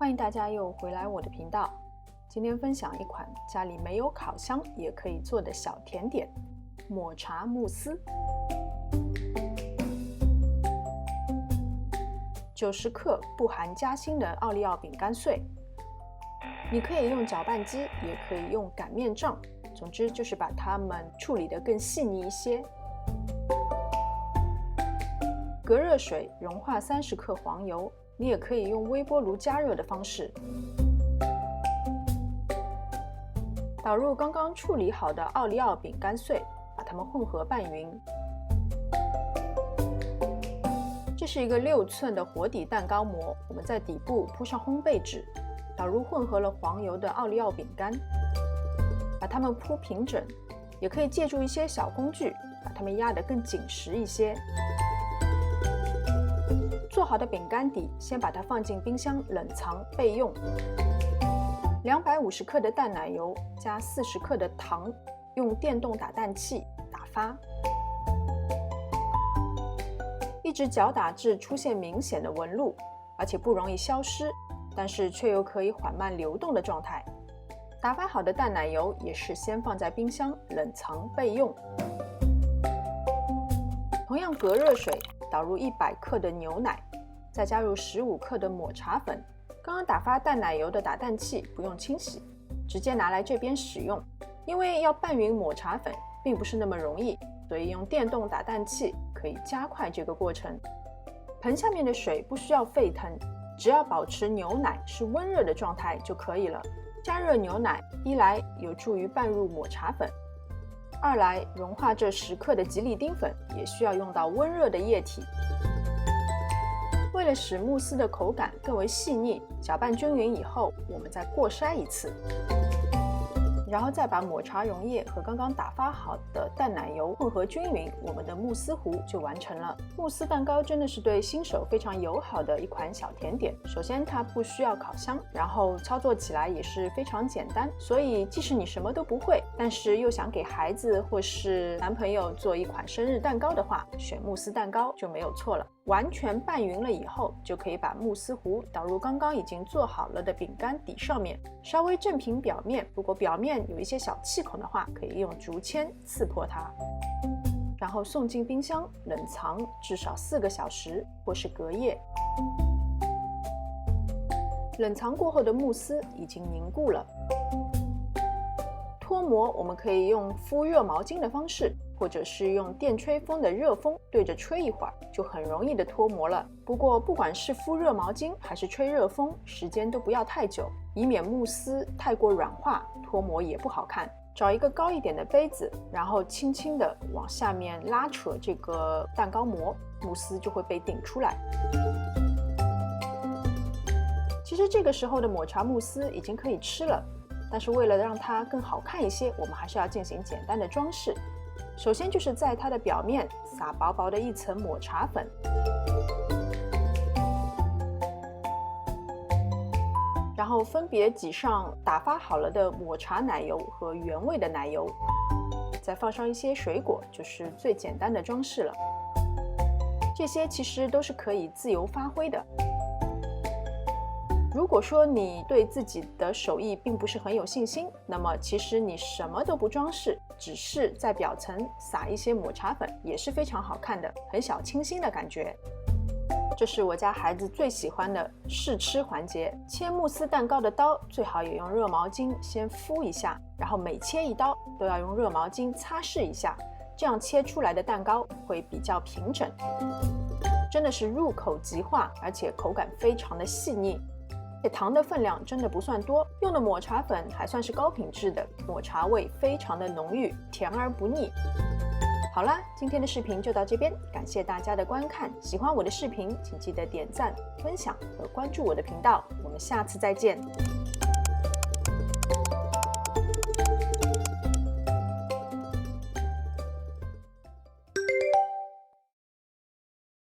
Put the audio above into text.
欢迎大家又回来我的频道。今天分享一款家里没有烤箱也可以做的小甜点——抹茶慕斯。90克不含夹心的奥利奥饼干碎，你可以用搅拌机，也可以用擀面杖，总之就是把它们处理得更细腻一些。隔热水融化30克黄油，你也可以用微波炉加热的方式。倒入刚刚处理好的奥利奥饼干碎，把它们混合拌匀。这是一个6寸的活底蛋糕模，我们在底部铺上烘焙纸，倒入混合了黄油的奥利奥饼干，把它们铺平整，也可以借助一些小工具，把它们压得更紧实一些。做好的饼干底，先把它放进冰箱冷藏备用。250克的淡奶油加40克的糖，用电动打蛋器打发，一直搅打至出现明显的纹路，而且不容易消失，但是却又可以缓慢流动的状态。打发好的淡奶油也是先放在冰箱冷藏备用。同样隔热水倒入100克的牛奶，再加入15克的抹茶粉。刚刚打发淡奶油的打蛋器不用清洗，直接拿来这边使用。因为要拌匀抹茶粉并不是那么容易，所以用电动打蛋器可以加快这个过程。盆下面的水不需要沸腾，只要保持牛奶是温热的状态就可以了。加热牛奶，一来有助于拌入抹茶粉，二来融化这10克的吉利丁粉也需要用到温热的液体。为了使慕斯的口感更为细腻，搅拌均匀以后，我们再过筛一次，然后再把抹茶溶液和刚刚打发好的淡奶油混合均匀，我们的慕斯糊就完成了。慕斯蛋糕真的是对新手非常友好的一款小甜点。首先它不需要烤箱，然后操作起来也是非常简单，所以即使你什么都不会，但是又想给孩子或是男朋友做一款生日蛋糕的话，选慕斯蛋糕就没有错了。完全拌匀了以后，就可以把慕斯糊倒入刚刚已经做好了的饼干底上面，稍微正平表面，如果表面有一些小气孔的话，可以用竹签刺破它，然后送进冰箱冷藏至少4个小时或是隔夜。冷藏过后的慕斯已经凝固了，脱模我们可以用敷热毛巾的方式，或者是用电吹风的热风对着吹一会儿，就很容易的脱模了。不过不管是敷热毛巾还是吹热风，时间都不要太久，以免慕斯太过软化，脱模也不好看。找一个高一点的杯子，然后轻轻的往下面拉扯这个蛋糕模，慕斯就会被顶出来。其实这个时候的抹茶慕斯已经可以吃了，但是为了让它更好看一些，我们还是要进行简单的装饰。首先就是在它的表面撒薄薄的一层抹茶粉，然后分别挤上打发好了的抹茶奶油和原味的奶油，再放上一些水果，就是最简单的装饰了。这些其实都是可以自由发挥的。如果说你对自己的手艺并不是很有信心，那么其实你什么都不装饰，只是在表层撒一些抹茶粉，也是非常好看的，很小清新的感觉。这是我家孩子最喜欢的试吃环节。切慕斯蛋糕的刀最好也用热毛巾先敷一下，然后每切一刀都要用热毛巾擦拭一下，这样切出来的蛋糕会比较平整。真的是入口即化，而且口感非常的细腻。糖的分量真的不算多，用的抹茶粉还算是高品质的，抹茶味非常的浓郁，甜而不腻。好啦，今天的视频就到这边，感谢大家的观看。喜欢我的视频，请记得点赞、分享和关注我的频道。我们下次再见。